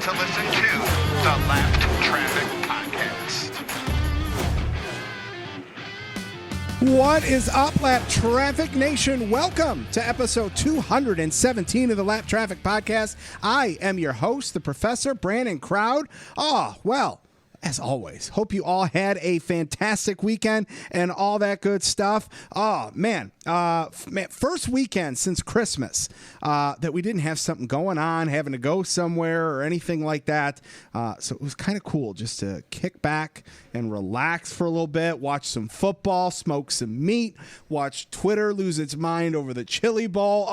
to listen to the Lap Traffic Podcast. What is up, Lap Traffic Nation? Welcome to episode 217 of the Lap Traffic Podcast. I am your host, the Professor Brandon Crowd. As always, hope you all had a fantastic weekend and all that good stuff. First weekend since Christmas that we didn't have something going on, having to go somewhere or anything like that. So it was kind of cool just to kick back and relax for a little bit, watch some football, smoke some meat, watch Twitter lose its mind over the Chili Bowl.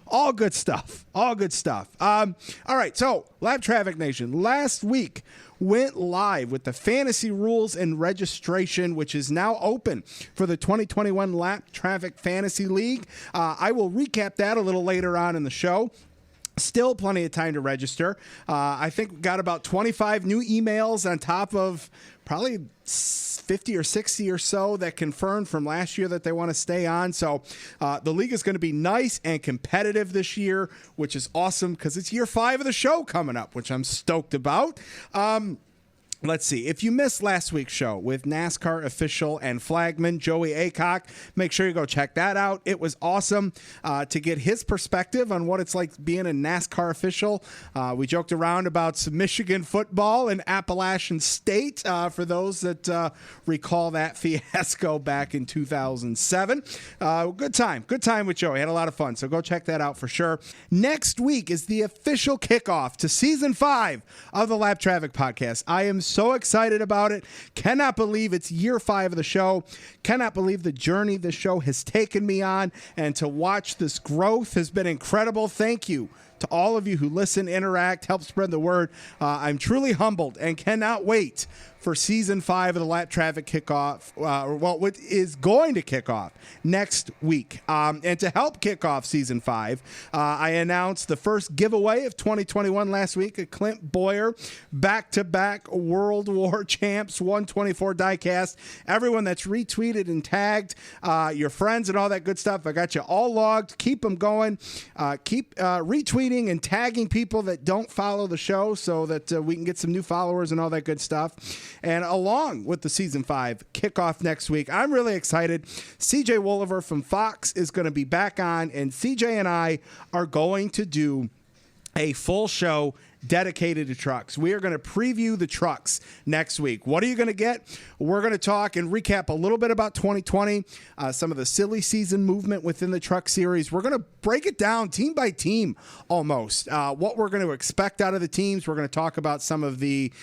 All good stuff. All good stuff. All right, so Lap Traffic Nation, last week went live with the fantasy rules and registration, which is now open for the 2021 Lap Traffic Fantasy League. I will recap that a little later on in the show. Still plenty of time to register. I think we got about 25 new emails on top of probably 50 or 60 or so that confirmed from last year that they want to stay on. So the league is going to be nice and competitive this year, which is awesome because it's year 5 of the show coming up, which I'm stoked about. Let's see. If you missed last week's show with NASCAR official and flagman Joey Aycock, make sure you go check that out. It was awesome to get his perspective on what it's like being a NASCAR official. We joked around about some Michigan football in Appalachian State for those that recall that fiasco back in 2007. Good time with Joey. Had a lot of fun, so go check that out for sure. Next week is the official kickoff to Season 5 of the Lap Traffic Podcast. I am so excited about it. Cannot believe it's year 5 of the show. Cannot believe the journey the show has taken me on, and to watch this growth has been incredible. Thank you to all of you who listen, interact, help spread the word. I'm truly humbled and cannot wait for Season 5 of the Lap Traffic kickoff, what is going to kick off next week. And to help kick off Season 5, I announced the first giveaway of 2021 last week, a Clint Boyer back-to-back World War Champs 124 diecast. Everyone that's retweeted and tagged your friends and all that good stuff, I got you all logged. Keep them going. Keep retweeting and tagging people that don't follow the show so that we can get some new followers and all that good stuff. And along with the Season 5 kickoff next week, I'm really excited. CJ Wolliver from Fox is going to be back on, and CJ and I are going to do a full show dedicated to trucks. We are going to preview the trucks next week. What are you going to get? We're going to talk and recap a little bit about 2020, some of the silly season movement within the truck series. We're going to break it down team by team almost, what we're going to expect out of the teams. We're going to talk about some of the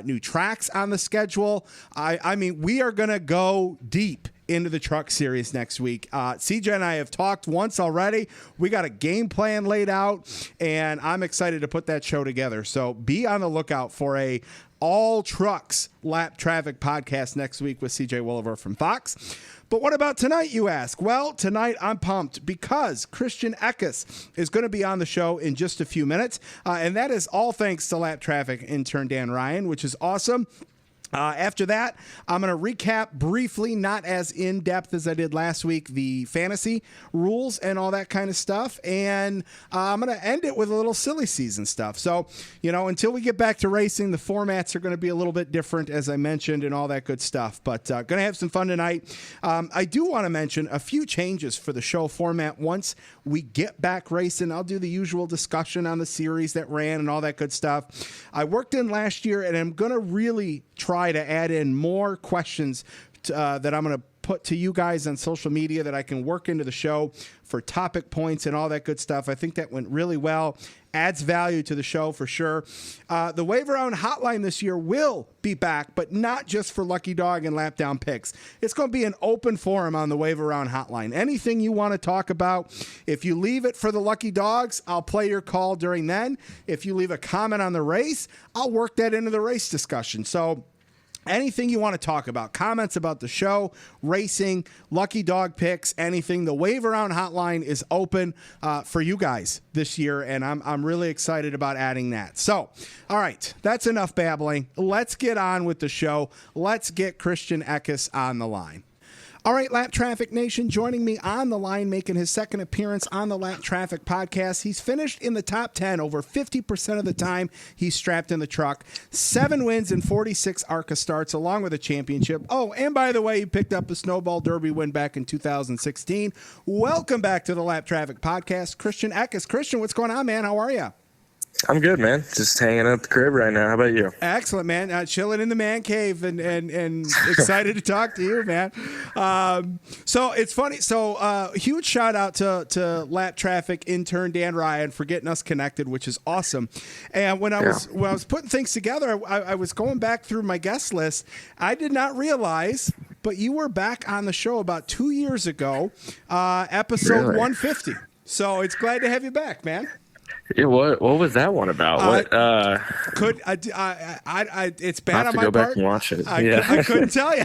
new tracks on the schedule. I mean, we are going to go deep into the truck series next week. CJ and I have talked once already. We got a game plan laid out, and I'm excited to put that show together. So be on the lookout for a all trucks Lap Traffic podcast next week with CJ Wolliver from Fox. But what about tonight, you ask? Well, tonight I'm pumped because Christian Eckes is going to be on the show in just a few minutes. And that is all thanks to Lap Traffic intern Dan Ryan, which is awesome. After that, I'm going to recap briefly, not as in-depth as I did last week, the fantasy rules and all that kind of stuff. And I'm going to end it with a little silly season stuff. So, until we get back to racing, the formats are going to be a little bit different, as I mentioned, and all that good stuff. But going to have some fun tonight. I do want to mention a few changes for the show format once we get back racing. I'll do the usual discussion on the series that ran and all that good stuff. I worked in last year, and I'm going to really try to add in more questions that I'm going to put to you guys on social media that I can work into the show for topic points and all that good stuff. I think that went really well. Adds value to the show for sure. The Wave Around Hotline this year will be back, but not just for Lucky Dog and Lap Down Picks. It's going to be an open forum on the Wave Around Hotline. Anything you want to talk about, if you leave it for the Lucky Dogs, I'll play your call during then. If you leave a comment on the race, I'll work that into the race discussion. So anything you want to talk about, comments about the show, racing, Lucky Dog picks, anything, the Wave Around Hotline is open for you guys this year, and I'm really excited about adding that. So, all right, that's enough babbling. Let's get on with the show. Let's get Christian Eckes on the line. All right, Lap Traffic Nation, joining me on the line, making his second appearance on the Lap Traffic podcast. He's finished in the top 10 over 50% of the time he's strapped in the truck. 7 wins and 46 ARCA starts, along with a championship. Oh, and by the way, he picked up a Snowball Derby win back in 2016. Welcome back to the Lap Traffic podcast, Christian Eckes. Christian, what's going on, man? How are you? I'm good, man. Just hanging out at the crib right now. How about you? Excellent, man. Chilling in the man cave and excited to talk to you, man. So it's funny. So huge shout out to Lap Traffic intern Dan Ryan for getting us connected, which is awesome. And when I was putting things together, I was going back through my guest list. I did not realize, but you were back on the show about 2 years ago, episode Really? 150. So it's glad to have you back, man. Yeah, what was that one about? It's bad on my part. I have to go back and watch it. I couldn't tell you.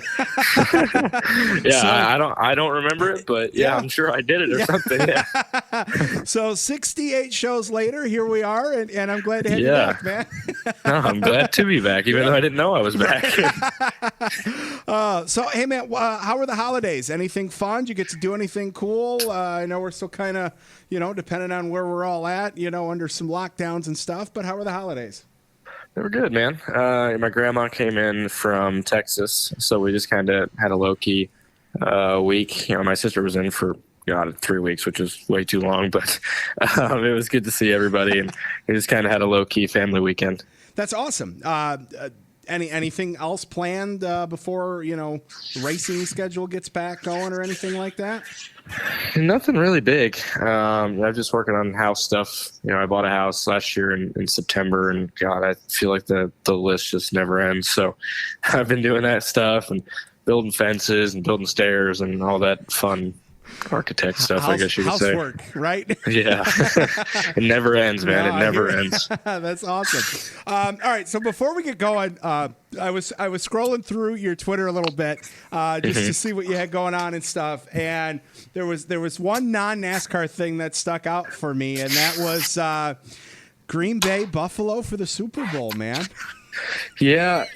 I don't remember it, but I'm sure I did it or something. Yeah. So 68 shows later, here we are, and I'm glad to have you back, man. No, I'm glad to be back, even though I didn't know I was back. So, hey, man, how were the holidays? Anything fun? Did you get to do anything cool? I know we're still kind of, depending on where we're all at, under some lockdowns and stuff, but how were the holidays? They were good, man. My grandma came in from Texas, so we just kind of had a low-key week. My sister was in for 3 weeks, which is way too long, but it was good to see everybody, and we just kind of had a low-key family weekend. That's awesome. Anything else planned before racing schedule gets back going or anything like that? Nothing really big. I'm just working on house stuff. I bought a house last year in September, and I feel like the list just never ends. So I've been doing that stuff and building fences and building stairs and all that fun architect stuff, I guess you could say. Housework, right? Yeah. It never ends, man. It never ends. That's awesome. All right. So before we get going, I was scrolling through your Twitter a little bit just to see what you had going on and stuff. And there was one non-NASCAR thing that stuck out for me, and that was Green Bay Buffalo for the Super Bowl, man. Yeah.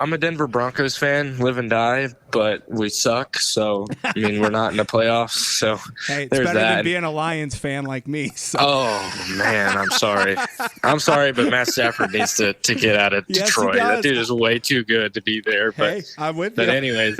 I'm a Denver Broncos fan, live and die, but we suck. So we're not in the playoffs. So hey, it's there's better that. than being a Lions fan like me. So. Oh man, I'm sorry. but Matt Stafford needs to get out of Detroit. That dude is way too good to be there. But hey, I'm with but you. anyways,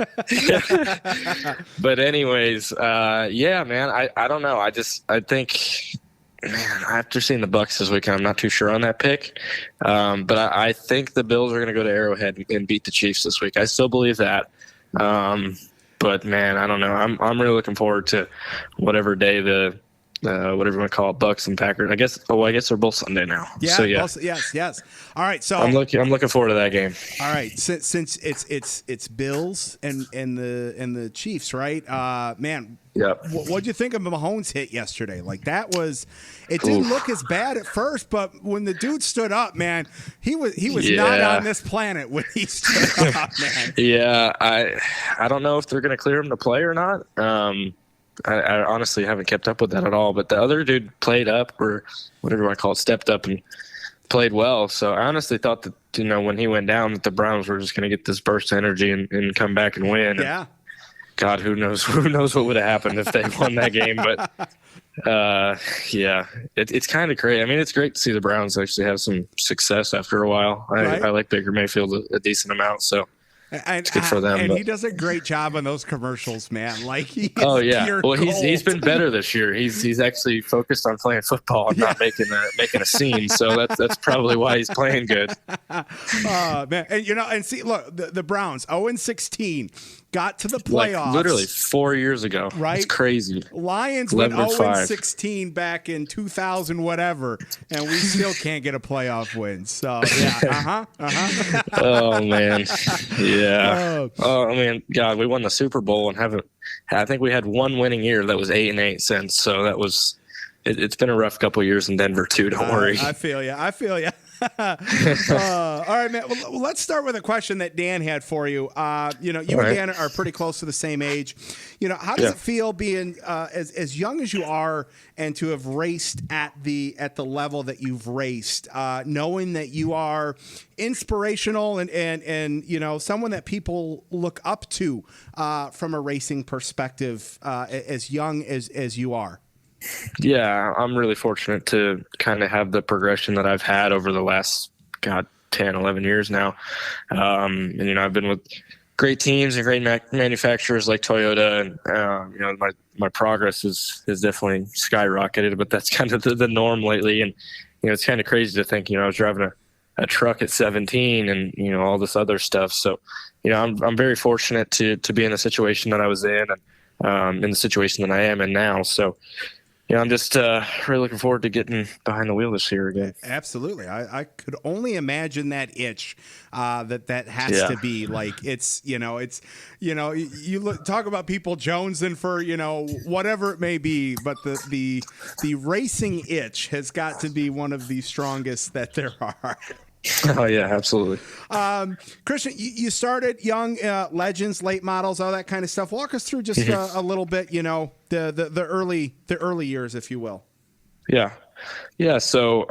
yeah, man. I don't know. I think. Man, after seeing the Bucs this weekend, I'm not too sure on that pick. But I think the Bills are going to go to Arrowhead and beat the Chiefs this week. I still believe that. But man, I don't know. I'm really looking forward to whatever day the whatever you want to call it, Bucs and Packers. I guess they're both Sunday now. Yeah. So, yeah. Yes. All right. So I'm looking forward to that game. All right. Since it's Bills and the Chiefs, right? Man. Yep. What'd you think of Mahomes' hit yesterday? Like it didn't look as bad at first, but when the dude stood up, man, he was not on this planet when he stood up, man. Yeah, I don't know if they're going to clear him to play or not. I honestly haven't kept up with that at all. But the other dude played up, or whatever you want to call it, stepped up and played well. So I honestly thought that when he went down, that the Browns were just going to get this burst of energy and come back and win. Yeah. And God, who knows what would have happened if they won that game. But, it's kind of crazy. It's great to see the Browns actually have some success after a while. I like Baker Mayfield a decent amount, so it's good for them. And he does a great job on those commercials, man. Like well, he's been better this year. He's actually focused on playing football and not making a scene. So that's probably why he's playing good. Man, and see, look, the Browns 0-16. Got to the playoffs. Literally 4 years ago. Right? It's crazy. Lions went 0-16 back in 2000 whatever, and we still can't get a playoff win. So, yeah. Oh, man. Yeah. Oh, man. God, we won the Super Bowl and I think we had one winning year that was 8-8 since. So that was – it's been a rough couple of years in Denver, too. Don't worry. I feel you. All right, man. Well, let's start with a question that Dan had for you. You and Dan are pretty close to the same age. How does it feel being as young as you are and to have raced at the level that you've raced, knowing that you are inspirational and someone that people look up to from a racing perspective, as young as you are? Yeah, I'm really fortunate to kind of have the progression that I've had over the last, 10, 11 years now. And, I've been with great teams and great manufacturers like Toyota. And, my progress is definitely skyrocketed, but that's kind of the norm lately. And, it's kind of crazy to think, I was driving a truck at 17 and, all this other stuff. So, I'm very fortunate to be in the situation that I was in and in the situation that I am in now. So, I'm just really looking forward to getting behind the wheel this year again. Absolutely. I could only imagine that itch that has to be like, talk about people jonesing for, whatever it may be, but the racing itch has got to be one of the strongest that there are. Oh, yeah, absolutely. Christian, you started young, legends, late models, all that kind of stuff. Walk us through just a little bit, the early years, if you will. Yeah. So,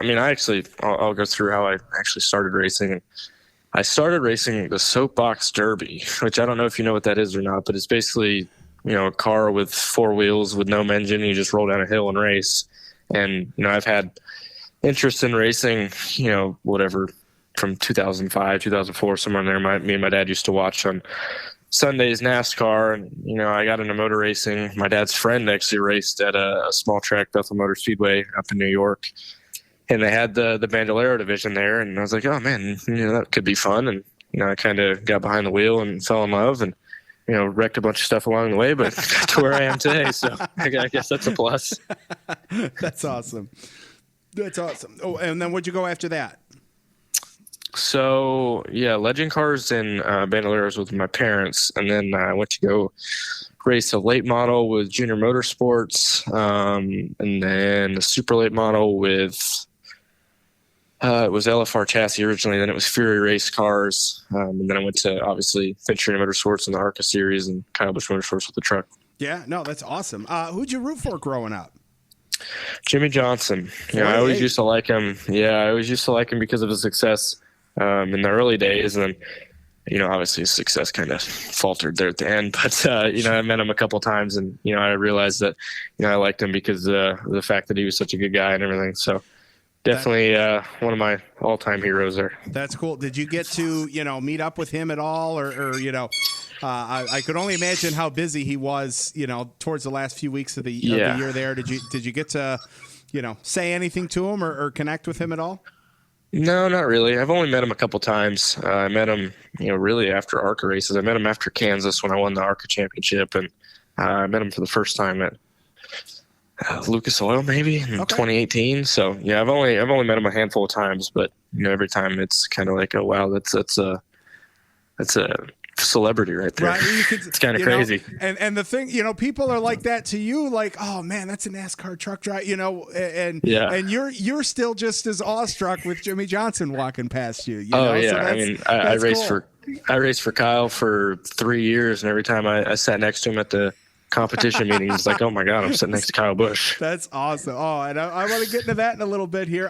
I'll go through how I actually started racing. I started racing the Soapbox Derby, which I don't know if you know what that is or not, but it's basically, a car with four wheels with no engine. You just roll down a hill and race. And, I've had interest in racing, whatever, from 2005, 2004, somewhere in there. Me and my dad used to watch on Sundays NASCAR, and I got into motor racing. My dad's friend actually raced at a small track, Bethel Motor Speedway, up in New York, and they had the Bandolero division there. And I was like, oh man, that could be fun. And I kind of got behind the wheel and fell in love, and wrecked a bunch of stuff along the way, but got to where I am today. So I guess that's a plus. That's awesome. Oh, and then where'd you go after that? So, legend cars and Bandoleros with my parents. And then I went to go race a late model with Junior Motorsports. And then a super late model with, it was LFR chassis originally. Then it was Fury race cars. And then I went to, obviously, Venturini Motorsports in the ARCA series and Kyle Busch Motorsports with the truck. Yeah, no, that's awesome. Who'd you root for growing up? Jimmy Johnson. I always used to like him. Yeah, I always used to like him because of his success in the early days. And then, obviously his success kind of faltered there at the end. But, I met him a couple of times and, I realized that, I liked him because of the fact that he was such a good guy and everything. So definitely one of my all-time heroes there. That's cool. Did you get to, meet up with him at all or I could only imagine how busy he was, towards the last few weeks of the year there. Did you get to, say anything to him or connect with him at all? No, not really. I've only met him a couple times. I met him, really after ARCA races. I met him after Kansas when I won the ARCA championship, and I met him for the first time at Lucas Oil maybe in 2018. So I've only met him a handful of times, but every time it's kind of like, oh wow, that's a celebrity right there. Right. It's kind of crazy. And the thing, people are like that to you, like, oh man, that's a NASCAR truck driver, and you're still just as awestruck with Jimmy Johnson walking past you. So I raced for Kyle for 3 years, and every time I sat next to him at the competition meeting, he's like, oh my God, I'm sitting next to Kyle Busch. That's awesome. Oh, and I want to get into that in a little bit here.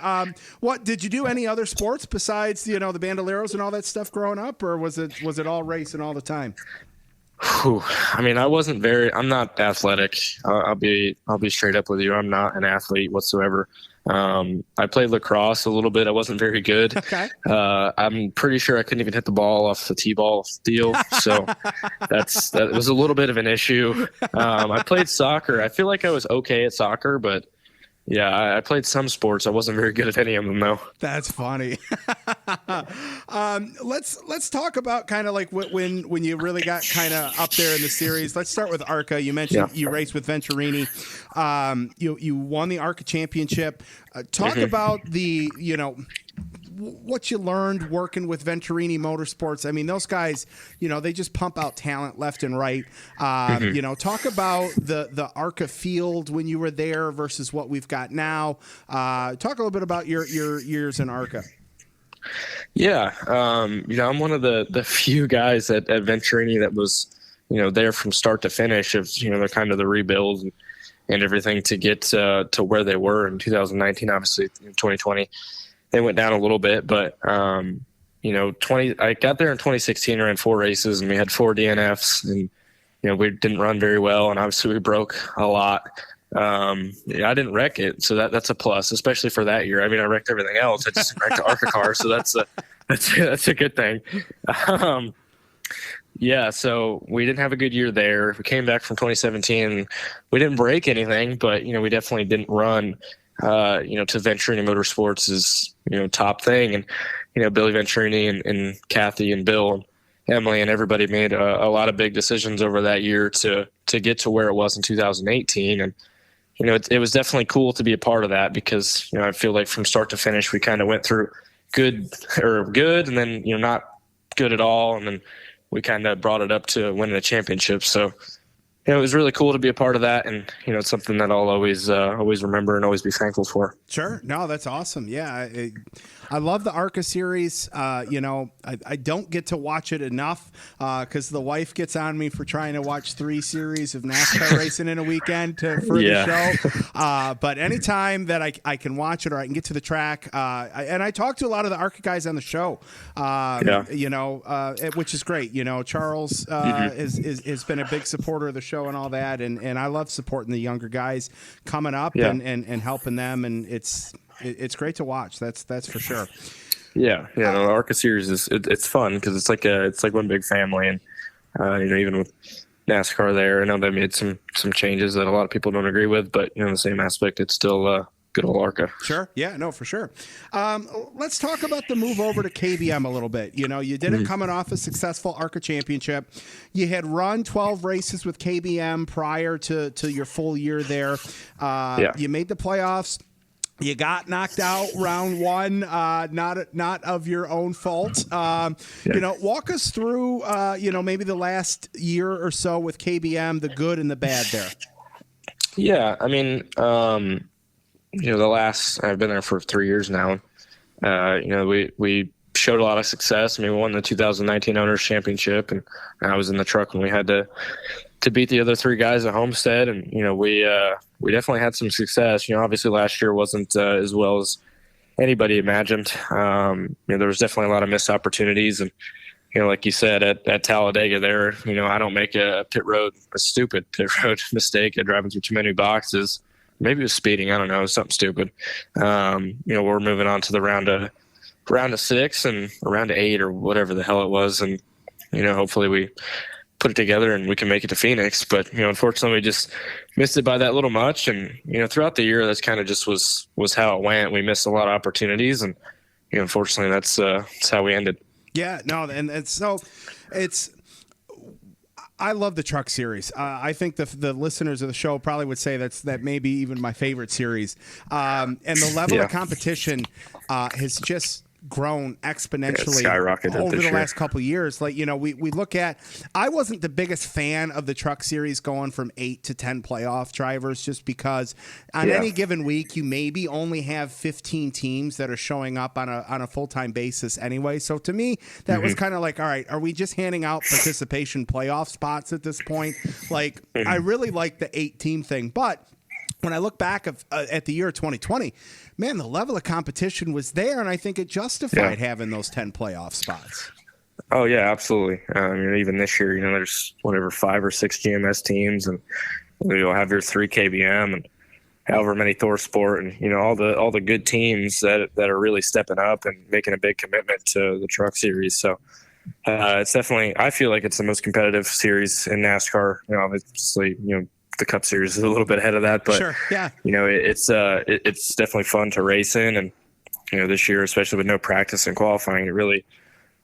What did you do any other sports besides, the Bandoleros and all that stuff growing up, or was it all racing all the time? I'm not athletic. I'll be straight up with you. I'm not an athlete whatsoever. I played lacrosse a little bit. I wasn't very good. Okay. I'm pretty sure I couldn't even hit the ball off the T-ball deal. So that was a little bit of an issue. I played soccer. I feel like I was okay at soccer, but I played some sports. I wasn't very good at any of them though. That's funny. Let's talk about kind of like when you really got kind of up there in the series. Let's start with ARCA. You mentioned you raced with Venturini. You won the ARCA championship. Talk about the, what you learned working with Venturini Motorsports. I mean, those guys, they just pump out talent left and right. Talk about the ARCA field when you were there versus what we've got now. Talk a little bit about your years in ARCA. Yeah. I'm one of the few guys at Venturini that was, there from start to finish of, they're kind of the rebuild and everything to get to where they were in 2019. Obviously, in 2020, they went down a little bit, but, I got there in 2016, ran 4 races, and we had 4 DNFs, and, we didn't run very well, and obviously we broke a lot. I didn't wreck it, so that's a plus, especially for that year. I mean, I wrecked everything else. I just wrecked the ARCA car, so that's a good thing. So we didn't have a good year there. We came back from 2017. We didn't break anything, but we definitely didn't run. To Venturini Motorsports is top thing, and Billy Venturini and Kathy and Bill and Emily and everybody made a lot of big decisions over that year to get to where it was in 2018, and it was definitely cool to be a part of that because I feel like from start to finish we kind of went through good, and then not good at all, and then we kind of brought it up to winning a championship. So it was really cool to be a part of that, and it's something that I'll always remember and always be thankful for. Sure, no, that's awesome. Yeah, I love the ARCA series. I don't get to watch it enough because the wife gets on me for trying to watch 3 series of NASCAR racing in a weekend for the show. But anytime that I can watch it or I can get to the track, and I talk to a lot of the ARCA guys on the show, which is great. Charles has been a big supporter of the show and all that, and I love supporting the younger guys coming up and helping them, and it's great to watch. That's for sure. The ARCA series it's fun because it's like one big family, and even with NASCAR there, I know they made some changes that a lot of people don't agree with, but in the same aspect, it's still good old ARCA. Sure. Yeah, no, for sure. Let's talk about the move over to KBM a little bit. You did it coming off a successful ARCA championship. You had run 12 races with KBM prior to your full year there. You made the playoffs. You got knocked out round 1, not of your own fault. Walk us through, maybe the last year or so with KBM, the good and the bad there. Yeah, I mean, I've been there for 3 years now. We showed a lot of success. I mean, we won the 2019 Owners Championship, and I was in the truck when we had to beat the other 3 guys at Homestead, and we definitely had some success. Obviously last year wasn't as well as anybody imagined. There was definitely a lot of missed opportunities, and like you said at Talladega there, I don't make a stupid pit road mistake at driving through too many boxes. Maybe it was speeding. I don't know, something stupid. We're moving on to the round of 6 and round of 8 or whatever the hell it was, and hopefully we put it together and we can make it to Phoenix. But unfortunately, we just missed it by that little much. And throughout the year, that's kind of just was how it went. We missed a lot of opportunities, and unfortunately, that's how we ended. Yeah, no, and it's. I love the truck series. I think the listeners of the show probably would say that maybe even my favorite series. And the level of competition has just grown exponentially over the last couple of years. Like, we look at, I wasn't the biggest fan of the truck series going from 8 to 10 playoff drivers, just because on any given week, you maybe only have 15 teams that are showing up on a full-time basis anyway. So to me, that was kind of like, all right, are we just handing out participation playoff spots at this point? Like, I really like the 8-team thing, but when I look back at the year 2020, man, the level of competition was there, and I think it justified having those 10 playoff spots. Oh, yeah, absolutely. Even this year, there's 5 or 6 GMS teams, and you'll have your 3 KBM and however many Thor Sport, and all the good teams that are really stepping up and making a big commitment to the truck series. So it's definitely, I feel like it's the most competitive series in NASCAR. Obviously, the Cup Series is a little bit ahead of that, but sure, yeah. It's definitely fun to race in, and this year, especially with no practice and qualifying, it really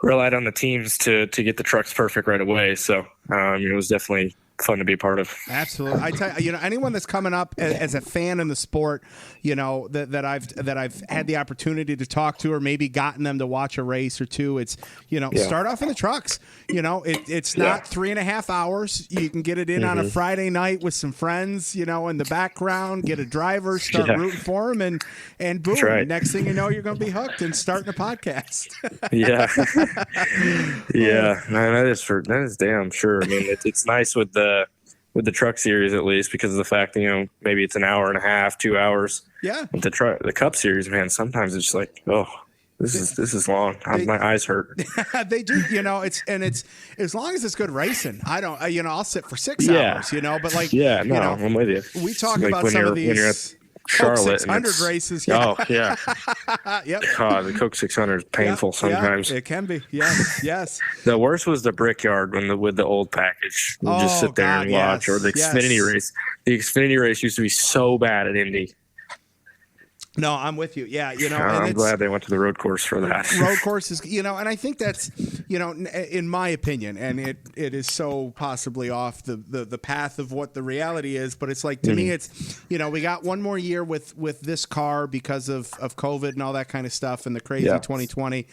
relied on the teams to get the trucks perfect right away. So it was definitely fun to be part of. Absolutely. I tell you, anyone that's coming up as a fan in the sport, that I've had the opportunity to talk to, or maybe gotten them to watch a race or two. It's, start off in the trucks. It's not 3.5 hours. You can get it in on a Friday night with some friends, in the background, get a driver, start rooting for them, and boom, right. Next thing you know, you're going to be hooked and starting a podcast. Yeah. Yeah. Man, that is damn sure. I mean, it's nice with the truck series, at least, because of the fact that, maybe it's an hour and a half, 2 hours. Yeah. With the Cup series, man, sometimes it's like, oh, this is long. My eyes hurt. They do, it's as long as it's good racing. I don't, I'll sit for 6 hours, but like, I'm with you. We talk like about some of these. When you're at Charlotte, 600 races. Yeah. Oh yeah. Yep. God, the Coke 600 is painful sometimes. Yeah, it can be. Yes. The worst was the Brickyard with the old package. You just sit there and watch, or the Xfinity race. The Xfinity race used to be so bad at Indy. No, I'm with you. Yeah, I'm glad they went to the road course for that. Road courses, and I think that's, in my opinion, and it is so possibly off the path of what the reality is, but it's like, to me, it's, we got one more year with this car because of COVID and all that kind of stuff and the crazy 2020.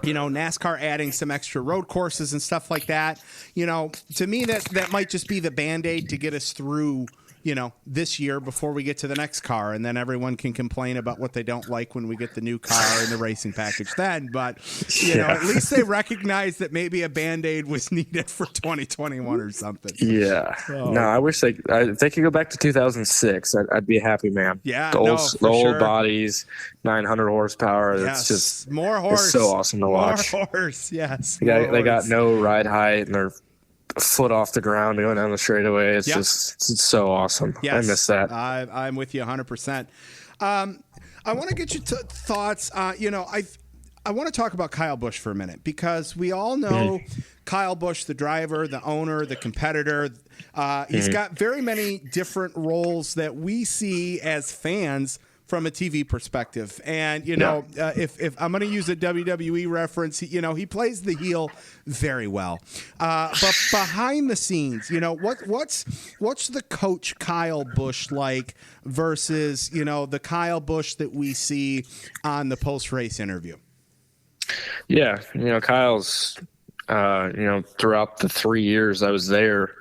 NASCAR adding some extra road courses and stuff like that. To me, that might just be the Band-Aid to get us through this year before we get to the next car, and then everyone can complain about what they don't like when we get the new car and the racing package then. But, at least they recognize that maybe a Band-Aid was needed for 2021 or something. Yeah. Oh. No, I wish if they could go back to 2006, I'd be a happy man. Yeah. The old bodies, 900 horsepower. It's just more horse. It's so awesome to watch. More horse. Yes. They got no ride height, and they're a foot off the ground going down the straightaway. It's it's so awesome. Yes. I miss that. I'm with you 100%. I want to get your thoughts. I want to talk about Kyle Busch for a minute, because we all know Kyle Busch, the driver, the owner, the competitor. He's got very many different roles that we see as fans from a TV perspective. And, if I'm going to use a WWE reference, he plays the heel very well. But behind the scenes, what's the coach Kyle Busch like versus, the Kyle Busch that we see on the post-race interview? Yeah. Kyle's, throughout the 3 years I was there,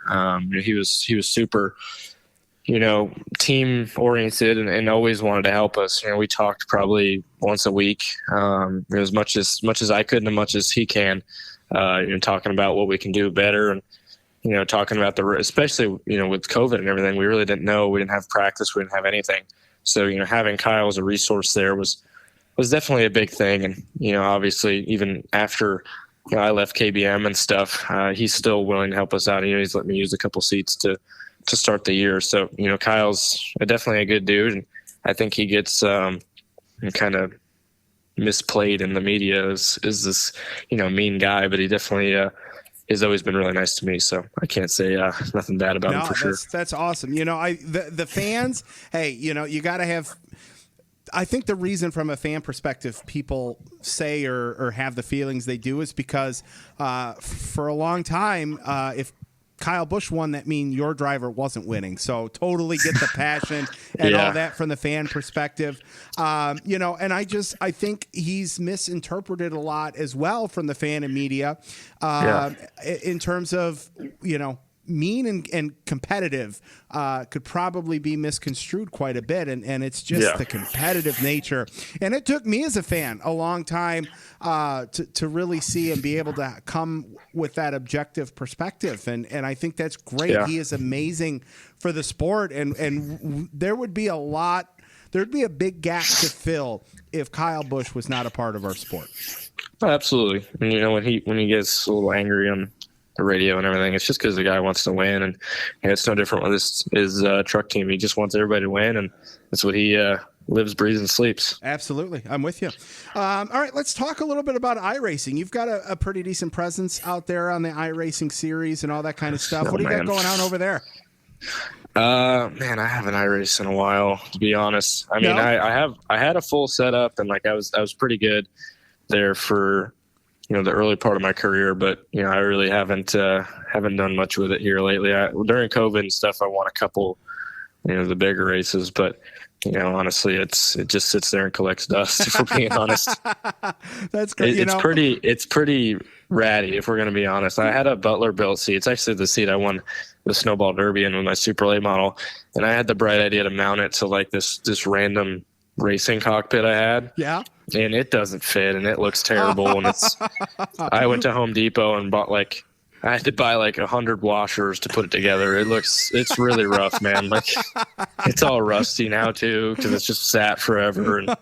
he was super, team oriented and always wanted to help us. We talked probably once a week, as much as I could and as much as he can, talking about what we can do better, and, talking about especially, with COVID and everything, we really didn't know. We didn't have practice. We didn't have anything. So, having Kyle as a resource there was definitely a big thing. And, obviously even after, I left KBM and stuff, he's still willing to help us out. He's let me use a couple seats to start the year. So, Kyle's definitely a good dude. And I think he gets kind of misplayed in the media as this, mean guy, but he definitely has always been really nice to me. So I can't say nothing bad about him for sure. That's awesome. The fans, hey, you got to have, I think the reason from a fan perspective people say or have the feelings they do is because for a long time, if Kyle Busch won, that mean your driver wasn't winning. So totally get the passion and all that from the fan perspective. And I think he's misinterpreted a lot as well from the fan and media in terms of, mean and competitive could probably be misconstrued quite a bit. And it's just the competitive nature. And it took me as a fan a long time to really see and be able to come with that objective perspective. And I think that's great. Yeah. He is amazing for the sport. And there would be there'd be a big gap to fill if Kyle Busch was not a part of our sport. Oh, absolutely. And, when he gets a little angry on the radio and everything, it's just because the guy wants to win, and it's no different with his truck team. He just wants everybody to win, and that's what he lives, breathes, and sleeps. Absolutely. I'm with you. All right, let's talk a little bit about iRacing. You've got a pretty decent presence out there on the iRacing series and all that kind of stuff. What do you got going on over there? Man, I haven't iRaced in a while, to be honest. I mean, I had a full setup, and I was pretty good there for the early part of my career, but I really haven't done much with it here lately. During COVID and stuff, I won a couple, the bigger races, but honestly, it just sits there and collects dust. If we're being honest, that's great. It's pretty ratty. If we're going to be honest, I had a Butler built seat. It's actually the seat I won the Snowball Derby in with my Super Late model, and I had the bright idea to mount it to like this random racing cockpit I had. Yeah. And it doesn't fit, and it looks terrible. And I went to Home Depot and I had to buy like 100 washers to put it together. It's really rough, man. Like it's all rusty now too, because it's just sat forever, and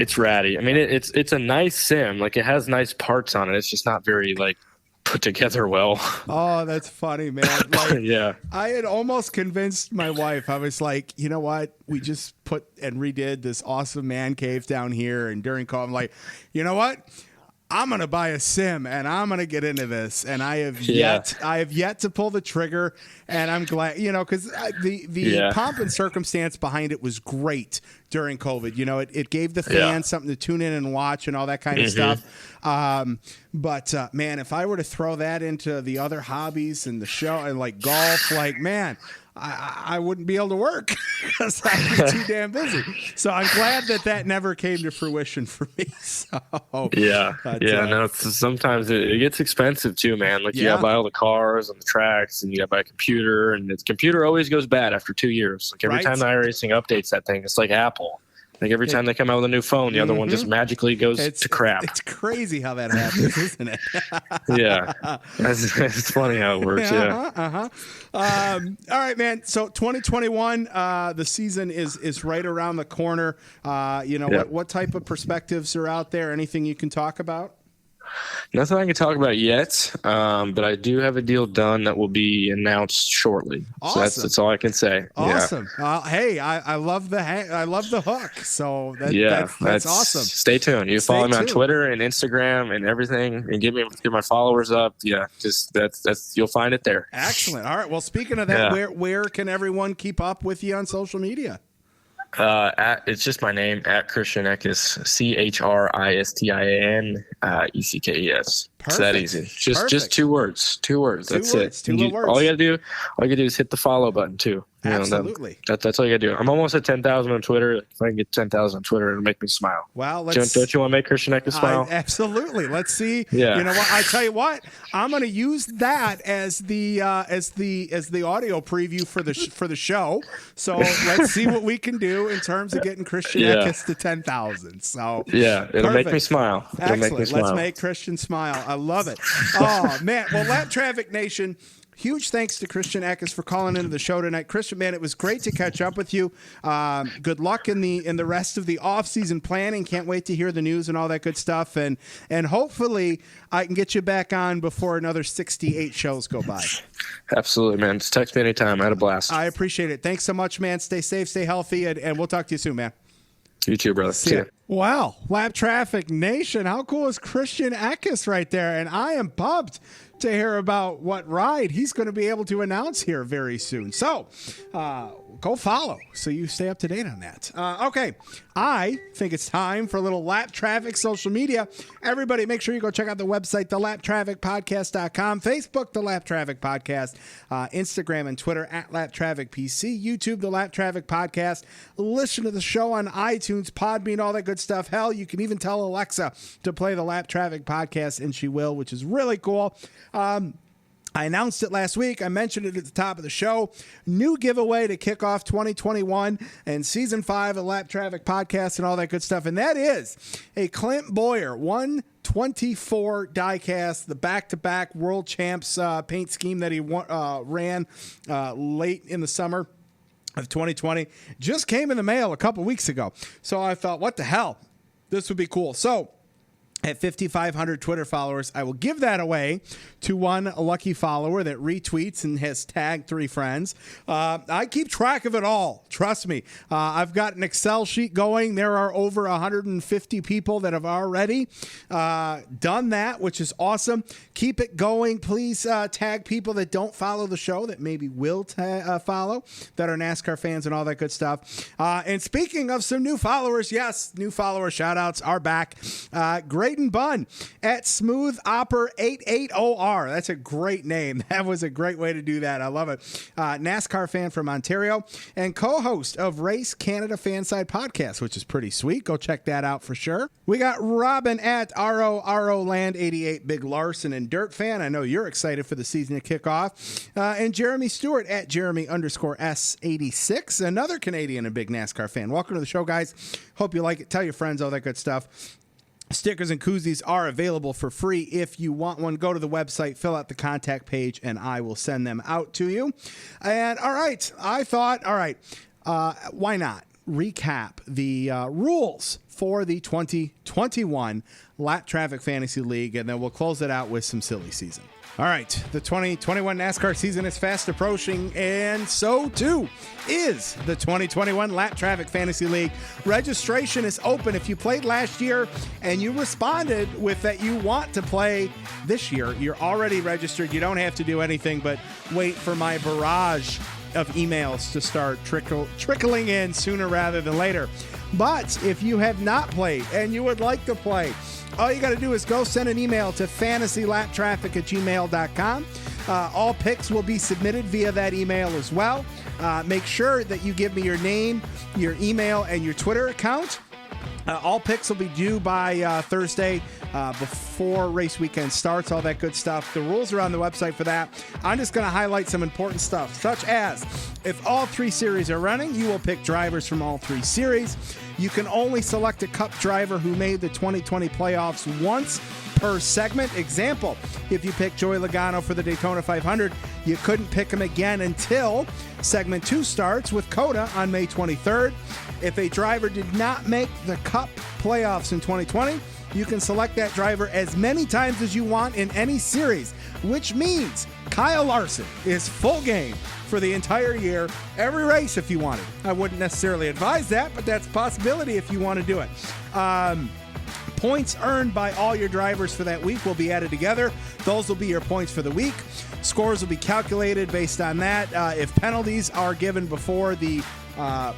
it's ratty. I mean, it's a nice sim. Like it has nice parts on it. It's just not very like put together well. Oh, that's funny, man. Like, yeah. I had almost convinced my wife. I was like, you know what? We just put and redid this awesome man cave down here, and during call, I'm like, you know what? I'm going to buy a sim and I'm going to get into this. And I have yet to pull the trigger, and I'm glad, cause the pomp and circumstance behind it was great during COVID. It gave the fans something to tune in and watch and all that kind of stuff. But man, if I were to throw that into the other hobbies and the show and like golf, like, man, I wouldn't be able to work because I'd be too damn busy. So I'm glad that never came to fruition for me. So sometimes it gets expensive too, man. Like you gotta buy all the cars and the tracks, and you gotta buy a computer, and the computer always goes bad after 2 years. Like every time the iRacing updates that thing, it's like Apple. Like every time they come out with a new phone, the other one just magically goes to crap. It's crazy how that happens, isn't it? Yeah. It's funny how it works. All right, man. So 2021, the season is right around the corner. What type of perspectives are out there? Anything you can talk about? Nothing I can talk about yet, but I do have a deal done that will be announced shortly. Awesome. So that's all I can say. Awesome. Hey, I love the hook. So that's awesome. Stay tuned. You follow me on Twitter and Instagram and everything, and get my followers up. Yeah, just that's you'll find it there. Excellent. All right. Well, speaking of that, where can everyone keep up with you on social media? It's just my name at Christian Eckes, CHRISTIAN ECKES. It's that easy. Just two words. That's it. Two little words. All you gotta do is hit the follow button too. Absolutely. That's all you gotta do. I'm almost at 10,000 on Twitter. If I can get 10,000 on Twitter, it'll make me smile. Well, don't you want to make Christian Eckes smile? Absolutely. Let's see. Yeah. You know what? I tell you what. I'm going to use that as the audio preview for the show. So let's see what we can do in terms of getting Christian Eckes to 10,000. So it'll make me smile. Excellent. Let's make Christian smile. I love it. Oh man. Well, Lap Traffic Nation. Huge thanks to Christian Eckes for calling into the show tonight. Christian, man, it was great to catch up with you. Good luck in the rest of the off-season planning. Can't wait to hear the news and all that good stuff. And hopefully I can get you back on before another 68 shows go by. Absolutely, man. Just text me anytime. I had a blast. I appreciate it. Thanks so much, man. Stay safe, stay healthy, and we'll talk to you soon, man. You too, brother. See ya. Wow. Lap Traffic Nation. How cool is Christian Eckes right there? And I am pumped to hear about what ride he's going to be able to announce here very soon. So go follow so you stay up to date on that. Okay, I think it's time for a little Lap Traffic social media. Everybody, make sure you go check out the website, thelaptrafficpodcast.com, Facebook, The Lap Traffic Podcast, Instagram and Twitter at Lap Traffic PC, YouTube, The Lap Traffic Podcast. Listen to the show on iTunes, Podbean, all that good stuff. Hell, you can even tell Alexa to play the Lap Traffic Podcast, and she will, which is really cool. I announced it last week. I mentioned it at the top of the show. New giveaway to kick off 2021 and Season 5 of Lap Traffic Podcast and all that good stuff. And that is a Clint Boyer 124 diecast, the back-to-back World Champs paint scheme that he ran late in the summer of 2020. Just came in the mail a couple weeks ago. So I thought, what the hell? This would be cool. So at 5,500 Twitter followers, I will give that away to one lucky follower that retweets and has tagged 3 friends. I keep track of it all. Trust me. I've got an Excel sheet going. There are over 150 people that have already done that, which is awesome. Keep it going. Please tag people that don't follow the show that maybe will follow, that are NASCAR fans and all that good stuff. And speaking of some new followers, yes, new follower shout-outs are back. Great Braden Bunn at SmoothOpper880R. That's a great name. That was a great way to do that. I love it. NASCAR fan from Ontario and co-host of Race Canada Fanside Podcast, which is pretty sweet. Go check that out for sure. We got Robin at ROROLand88, Big Larson and Dirt fan. I know you're excited for the season to kick off. And Jeremy Stewart at Jeremy_S86, another Canadian and big NASCAR fan. Welcome to the show, guys. Hope you like it. Tell your friends, all that good stuff. Stickers and koozies are available for free. If you want one, go to the website, fill out the contact page, and I will send them out to you. And all right, I thought, why not recap the rules for the 2021 Lap Traffic Fantasy League, and then we'll close it out with some silly season. All right, the 2021 NASCAR season is fast approaching, and so too is the 2021 Lap Traffic Fantasy League. Registration is open. If you played last year and you responded with that you want to play this year, you're already registered. You don't have to do anything but wait for my barrage of emails to start trickling in sooner rather than later. But if you have not played and you would like to play, all you got to do is go send an email to fantasylaptraffic@gmail.com. All picks will be submitted via that email as well. Make sure that you give me your name, your email, and your Twitter account. All picks will be due by Thursday before race weekend starts, all that good stuff. The rules are on the website for that. I'm just going to highlight some important stuff, such as if all three series are running, you will pick drivers from all three series. You can only select a Cup driver who made the 2020 playoffs once per segment. Example, if you pick Joey Logano for the Daytona 500, you couldn't pick him again until segment 2 starts with COTA on May 23rd. If a driver did not make the Cup playoffs in 2020, you can select that driver as many times as you want in any series, which means Kyle Larson is full game for the entire year, every race if you wanted. I wouldn't necessarily advise that, but that's a possibility if you want to do it. Points earned by all your drivers for that week will be added together. Those will be your points for the week. Scores will be calculated based on that. If penalties are given before the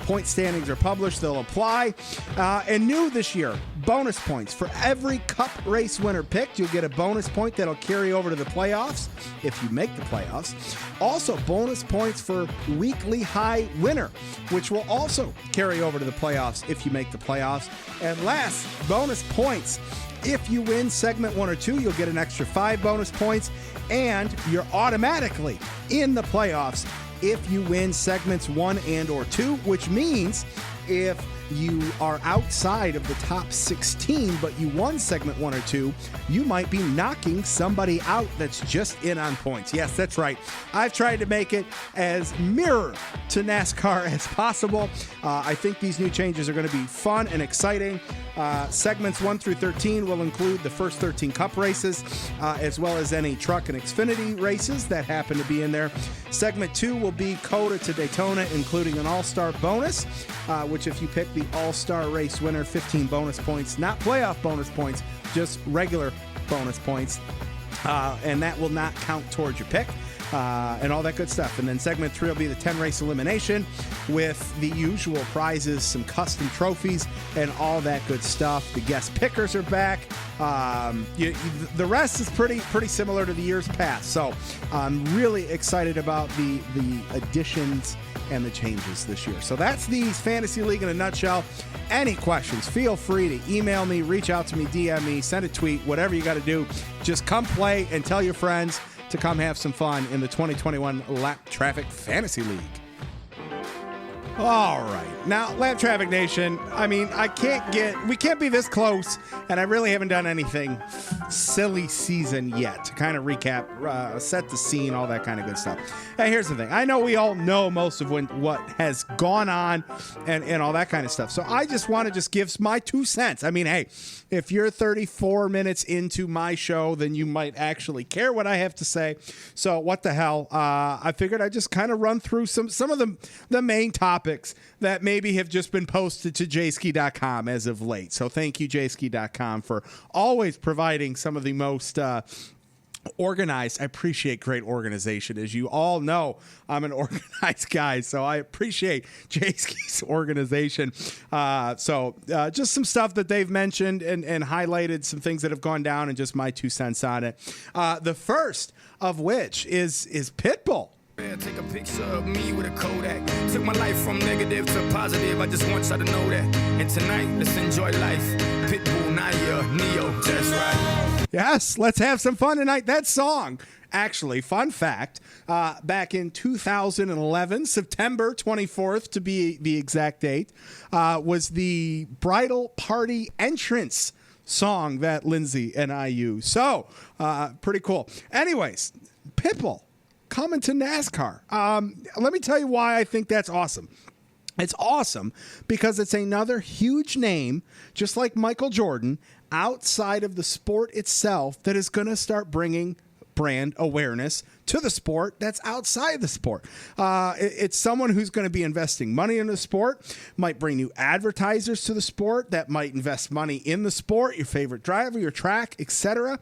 point standings are published, they'll apply. And new this year, bonus points. For every Cup race winner picked, you'll get a bonus point that'll carry over to the playoffs if you make the playoffs. Also, bonus points for weekly high winner, which will also carry over to the playoffs if you make the playoffs. And last, bonus points. If you win segment 1 or 2, you'll get an extra 5 bonus points, and you're automatically in the playoffs if you win segments 1 and or 2, which means if you are outside of the top 16, but you won segment 1 or 2, you might be knocking somebody out that's just in on points. Yes, that's right. I've tried to make it as mirror to NASCAR as possible. I think these new changes are going to be fun and exciting. Segments 1 through 13 will include the first 13 Cup races, as well as any truck and Xfinity races that happen to be in there. Segment 2 will be COTA to Daytona, including an all-star bonus, which if you pick the all-star race winner, 15 bonus points, not playoff bonus points, just regular bonus points, and that will not count towards your pick. And all that good stuff. And then segment 3 will be the 10-race elimination with the usual prizes, some custom trophies, and all that good stuff. The guest pickers are back. The rest is pretty similar to the years past. So I'm really excited about the additions and the changes this year. So that's the Fantasy League in a nutshell. Any questions, feel free to email me, reach out to me, DM me, send a tweet, whatever you got to do. Just come play and tell your friends to come have some fun in the 2021 Lap Traffic Fantasy League. All right. Now, Lap Traffic Nation, I mean, we can't be this close, and I really haven't done anything silly season yet to kind of recap, set the scene, all that kind of good stuff. Hey, here's the thing. I know we all know most of what has gone on and all that kind of stuff. So I just want to give my 2 cents. I mean, hey, if you're 34 minutes into my show, then you might actually care what I have to say. So what the hell? I figured I'd just kind of run through some of the main topics that maybe have just been posted to jski.com as of late. So thank you, jski.com, for always providing some of the most organized. I appreciate great organization. As you all know, I'm an organized guy, so I appreciate Jayski's organization. Just some stuff that they've mentioned and highlighted some things that have gone down and just my 2 cents on it. The first of which is Pitbull. Take a picture of me with a Kodak. Took my life from negative to positive. I just want y'all to know that. And tonight, let's enjoy life. Pitbull, Naya, Neo, that's right. Yes, let's have some fun tonight. That song, actually, fun fact, back in 2011, September 24th to be the exact date, was the bridal party entrance song that Lindsay and I use. So, pretty cool. Anyways, Pitbull coming to NASCAR. Let me tell you why I think that's awesome. It's awesome because it's another huge name, just like Michael Jordan, outside of the sport itself that is going to start bringing brand awareness to the sport that's outside the sport. It's someone who's going to be investing money in the sport, might bring new advertisers to the sport that might invest money in the sport, your favorite driver, your track, etc.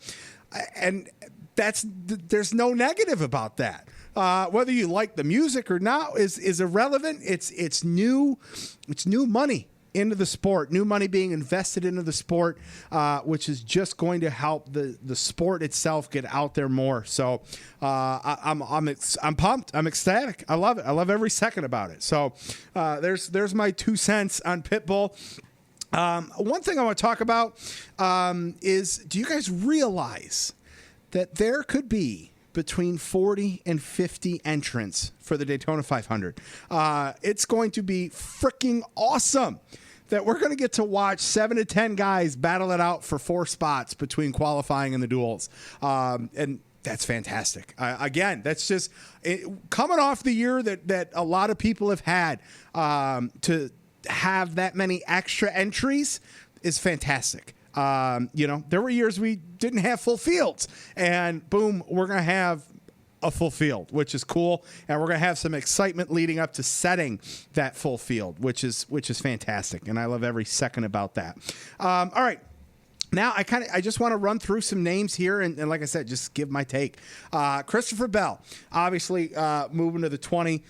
And there's no negative about that. Whether you like the music or not is irrelevant. It's new money into the sport, new money being invested into the sport, which is just going to help the sport itself get out there more. So I'm pumped. I'm ecstatic. I love it. I love every second about it. So there's my 2 cents on Pitbull. One thing I want to talk about is, do you guys realize that there could be between 40 and 50 entrants for the Daytona 500? It's going to be freaking awesome that we're going to get to watch 7 to 10 guys battle it out for 4 spots between qualifying and the duels. And that's fantastic. Again, that's just coming off the year that a lot of people have had, to have that many extra entries is fantastic. There were years we didn't have full fields, and boom, we're going to have a full field, which is cool. And we're going to have some excitement leading up to setting that full field, which is fantastic. And I love every second about that. All right. Now, I just want to run through some names here, and like I said, just give my take. Christopher Bell, obviously moving to the 20.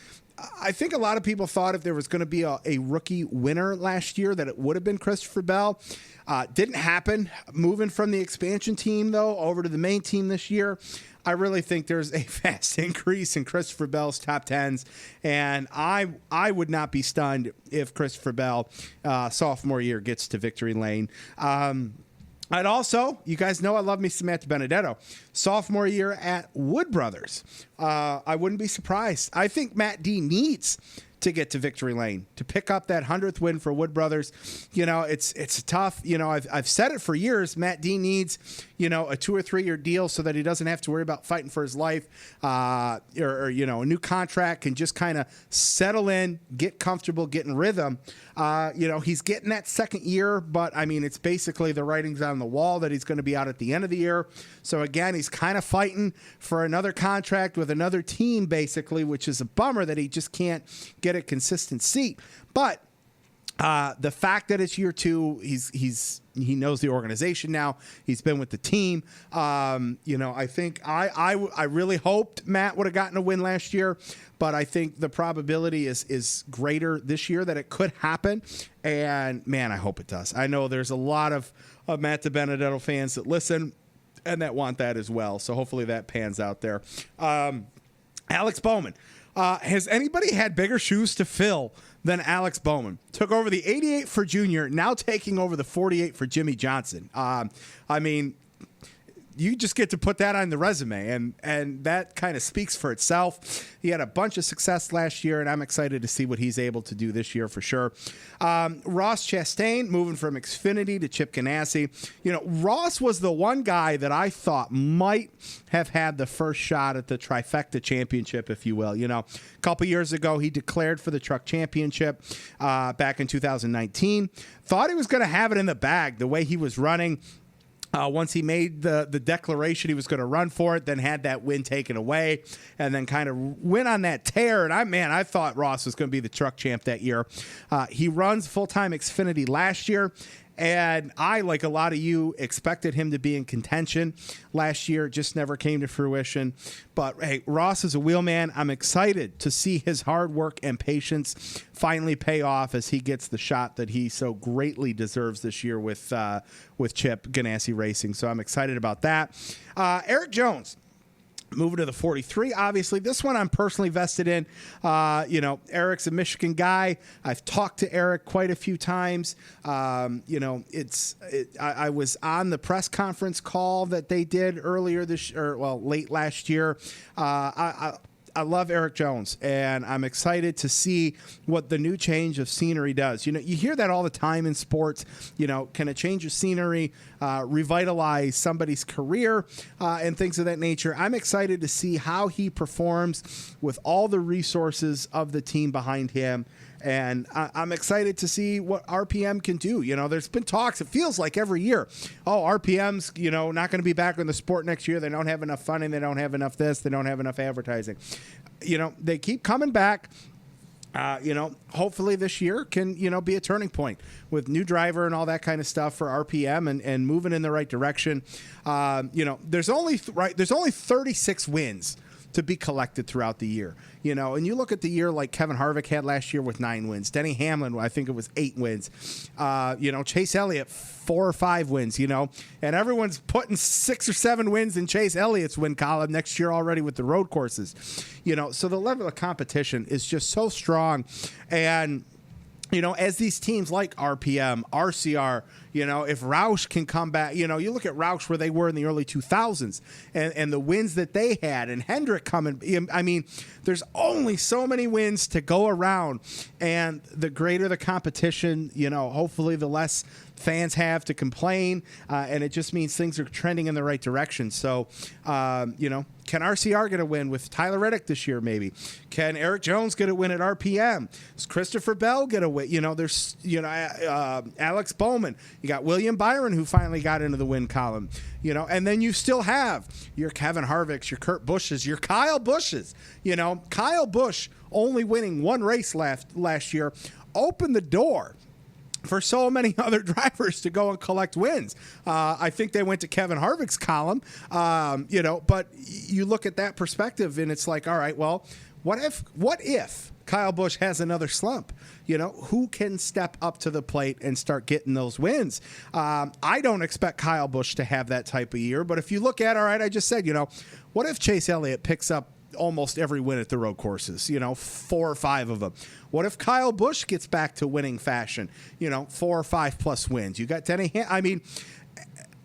I think a lot of people thought if there was going to be a rookie winner last year that it would have been Christopher Bell. Didn't happen. Moving from the expansion team, though, over to the main team this year, I really think there's a fast increase in Christopher Bell's top tens, and I would not be stunned if Christopher Bell, sophomore year, gets to victory lane. And also, you guys know I love me some Matt Benedetto. Sophomore year at Wood Brothers. I wouldn't be surprised. I think Matt D needs to get to victory lane to pick up that 100th win for Wood Brothers. It's tough. I've said it for years. Matt D needs, a 2 or 3 year deal so that he doesn't have to worry about fighting for his life, or a new contract, can just kind of settle in, get comfortable, get in rhythm. He's getting that second year, but I mean, it's basically the writing's on the wall that he's going to be out at the end of the year. So again, he's kind of fighting for another contract with another team, basically, which is a bummer that he just can't get a consistent seat. But the fact that it's year 2, he knows the organization now. He's been with the team. I think I really hoped Matt would have gotten a win last year, but I think the probability is greater this year that it could happen. And man, I hope it does. I know there's a lot of Matt DiBenedetto fans that listen and that want that as well. So hopefully that pans out there. Alex Bowman. Has anybody had bigger shoes to fill than Alex Bowman? Took over the 88 for Junior, now taking over the 48 for Jimmy Johnson. You just get to put that on the resume, and that kind of speaks for itself. He had a bunch of success last year, and I'm excited to see what he's able to do this year for sure. Ross Chastain moving from Xfinity to Chip Ganassi. Ross was the one guy that I thought might have had the first shot at the trifecta championship, if you will. A couple years ago, he declared for the truck championship back in 2019. Thought he was going to have it in the bag the way he was running. Once he made the declaration he was going to run for it, then had that win taken away, and then kind of went on that tear. And I thought Ross was going to be the truck champ that year. He runs full-time Xfinity last year, And I, like a lot of you, expected him to be in contention last year. It just never came to fruition. But, hey, Ross is a wheelman. I'm excited to see his hard work and patience finally pay off as he gets the shot that he so greatly deserves this year with Chip Ganassi Racing. So I'm excited about that. Eric Jones. Moving to the 43, obviously. This one I'm personally vested in. Eric's a Michigan guy. I've talked to Eric quite a few times. I was on the press conference call that they did earlier late last year. I love Eric Jones, and I'm excited to see what the new change of scenery does. You hear that all the time in sports. Can a change of scenery revitalize somebody's career and things of that nature? I'm excited to see how he performs with all the resources of the team behind him. And I'm excited to see what RPM can do. There's been talks, it feels like every year, RPM's, not going to be back in the sport next year. They don't have enough funding. They don't have enough this. They don't have enough advertising. They keep coming back. Hopefully this year can, be a turning point with new driver and all that kind of stuff for RPM and moving in the right direction. There's only 36 wins to be collected throughout the year, and you look at the year like Kevin Harvick had last year with 9 wins, Denny Hamlin, I think it was 8 wins, Chase Elliott 4 or 5 wins, and everyone's putting 6 or 7 wins in Chase Elliott's win column next year already with the road courses, so the level of competition is just so strong. And as these teams like RPM, RCR, if Roush can come back, you look at Roush where they were in the early 2000s and the wins that they had, and Hendrick coming. I mean, there's only so many wins to go around, and the greater the competition, hopefully the less fans have to complain, and it just means things are trending in the right direction. So, can RCR get a win with Tyler Reddick this year? Maybe. Can Eric Jones get a win at RPM? Does Christopher Bell get a win? There's Alex Bowman. You got William Byron, who finally got into the win column. And then you still have your Kevin Harvicks, your Kurt Busches, your Kyle Busches. Kyle Busch only winning 1 race last year opened the door for so many other drivers to go and collect wins. I think they went to Kevin Harvick's column, but you look at that perspective and it's like, all right, well, what if Kyle Busch has another slump? Who can step up to the plate and start getting those wins? I don't expect Kyle Busch to have that type of year, but if you look at, all right, I just said, what if Chase Elliott picks up almost every win at the road courses, 4 or 5 of them? What if Kyle Busch gets back to winning fashion, 4 or 5 plus wins? You got Denny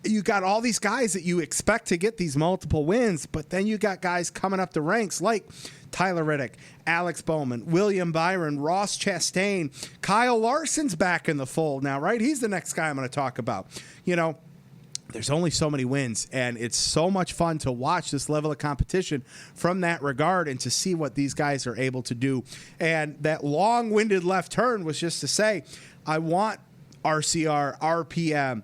you got all these guys that you expect to get these multiple wins, but then you got guys coming up the ranks like Tyler Reddick, Alex Bowman, William Byron, Ross Chastain, Kyle Larson's back in the fold now, right? He's the next guy I'm going to talk about. There's only so many wins, and it's so much fun to watch this level of competition from that regard and to see what these guys are able to do. And that long-winded left turn was just to say, I want RCR, RPM,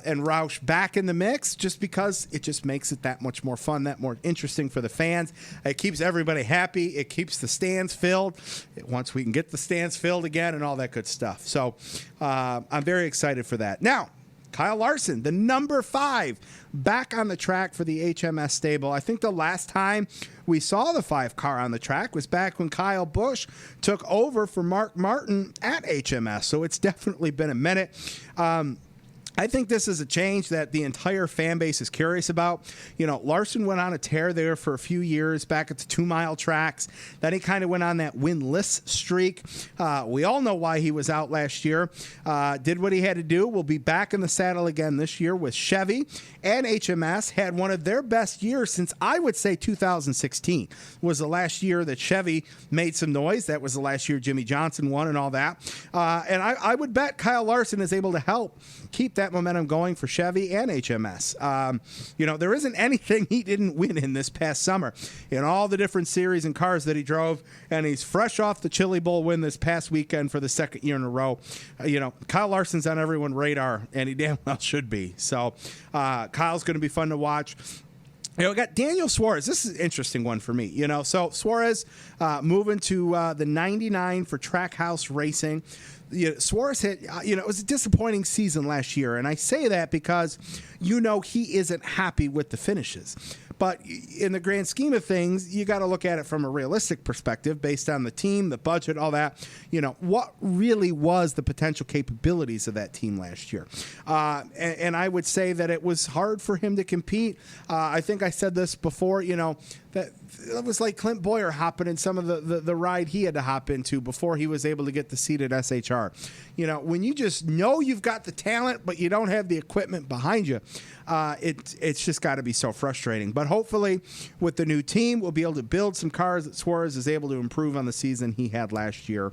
and Roush back in the mix just because it just makes it that much more fun, that more interesting for the fans. It keeps everybody happy. It keeps the stands filled once we can get the stands filled again and all that good stuff. So I'm very excited for that. Now, Kyle Larson, the number 5, back on the track for the HMS stable. I think the last time we saw the 5 car on the track was back when Kyle Busch took over for Mark Martin at HMS. So it's definitely been a minute. I think this is a change that the entire fan base is curious about. Larson went on a tear there for a few years back at the 2-mile tracks. Then he kind of went on that winless streak. We all know why he was out last year. Did what he had to do. Will be back in the saddle again this year with Chevy, and HMS had one of their best years since I would say 2016 was the last year that Chevy made some noise. That was the last year Jimmy Johnson won and all that. And I would bet Kyle Larson is able to help keep that momentum going for Chevy and HMS. There isn't anything he didn't win in this past summer in all the different series and cars that he drove, and he's fresh off the Chili Bowl win this past weekend for the 2nd year in a row. Kyle Larson's on everyone's radar, and he damn well should be. So Kyle's going to be fun to watch. We got Daniel Suarez. This is an interesting one for me. So Suarez moving to the 99 for Trackhouse Racing. Suarez hit, it was a disappointing season last year. And I say that because, he isn't happy with the finishes. But in the grand scheme of things, you got to look at it from a realistic perspective based on the team, the budget, all that. What really was the potential capabilities of that team last year? And I would say that it was hard for him to compete. I think I said this before, that it was like Clint Boyer hopping in some of the ride he had to hop into before he was able to get the seat at SHR. When you just know you've got the talent, but you don't have the equipment behind you, it's just got to be so frustrating. But hopefully with the new team, we'll be able to build some cars that Suarez is able to improve on the season he had last year,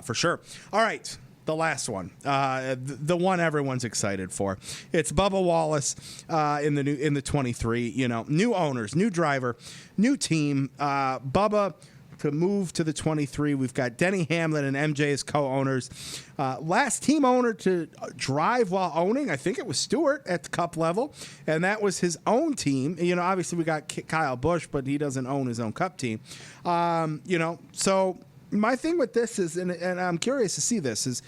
for sure. All right. The last one, the one everyone's excited for. It's Bubba Wallace in the 23. New owners, new driver, new team. Bubba to move to the 23. We've got Denny Hamlin and MJ as co-owners. Last team owner to drive while owning, I think it was Stewart at the Cup level, and that was his own team. Obviously we got Kyle Busch, but he doesn't own his own Cup team. So. My thing with this is, and I'm curious to see this, is,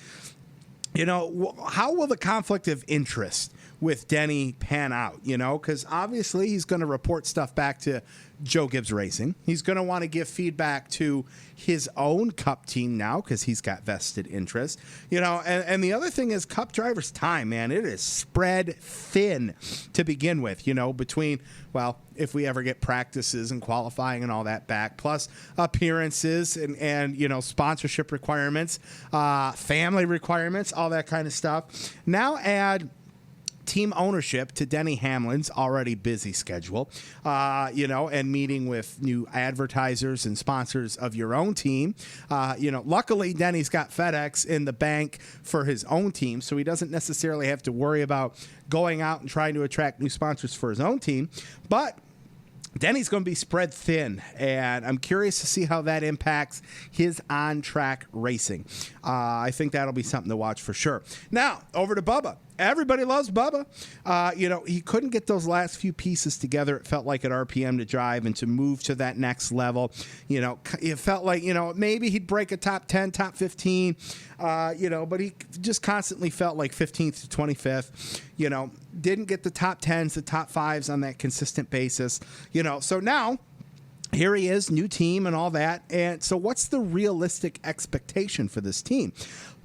how will the conflict of interest with Denny pan out? Because obviously he's going to report stuff back to Joe Gibbs Racing. He's going to want to give feedback to his own Cup team now because he's got vested interest. And the other thing is Cup drivers' time, man. It is spread thin to begin with, between, if we ever get practices and qualifying and all that back, plus appearances and sponsorship requirements, family requirements, all that kind of stuff. Now add team ownership to Denny Hamlin's already busy schedule, and meeting with new advertisers and sponsors of your own team. Luckily, Denny's got FedEx in the bank for his own team, so he doesn't necessarily have to worry about going out and trying to attract new sponsors for his own team. But Denny's going to be spread thin, and I'm curious to see how that impacts his on-track racing. I think that'll be something to watch for sure. Now, over to Bubba. Everybody loves Bubba. He couldn't get those last few pieces together, it felt like, at RPM to drive and to move to that next level. It felt like, maybe he'd break a top 10, top 15, but he just constantly felt like 15th to 25th. Didn't get the top 10s, the top 5s on that consistent basis. So now here he is, new team and all that. And so what's the realistic expectation for this team?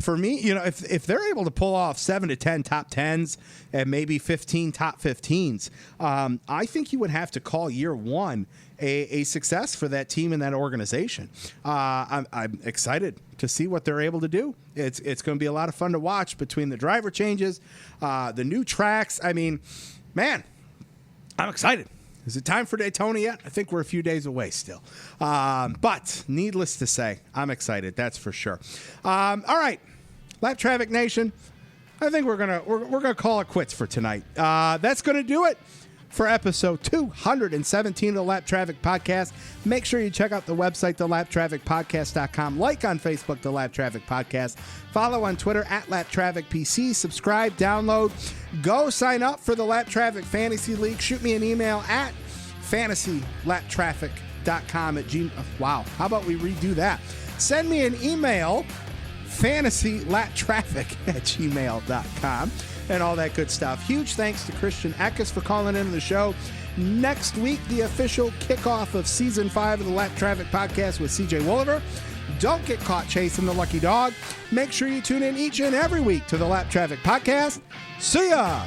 For me, if they're able to pull off 7 to 10 top 10s and maybe 15 top 15s, I think you would have to call year one a success for that team and that organization. I'm excited to see what they're able to do. It's going to be a lot of fun to watch between the driver changes, the new tracks. I mean, man, I'm excited. Is it time for Daytona yet? I think we're a few days away still. But needless to say, I'm excited. That's for sure. All right, Lap Traffic Nation. I think we're gonna call it quits for tonight. That's gonna do it for episode 217 of the Lap Traffic Podcast. Make sure you check out the website, thelaptrafficpodcast.com. Like on Facebook, The Lap Traffic Podcast. Follow on Twitter at LapTrafficPC. Subscribe, download. Go sign up for the Lap Traffic Fantasy League. Shoot me an email at fantasylaptraffic.com at gmail. Wow, how about we redo that? Send me an email, fantasylaptraffic@gmail.com. and all that good stuff. Huge thanks to Christian Eckes for calling into the show. Next week, the official kickoff of Season 5 of the Lap Traffic Podcast with CJ Wolliver. Don't get caught chasing the lucky dog. Make sure you tune in each and every week to the Lap Traffic Podcast. See ya!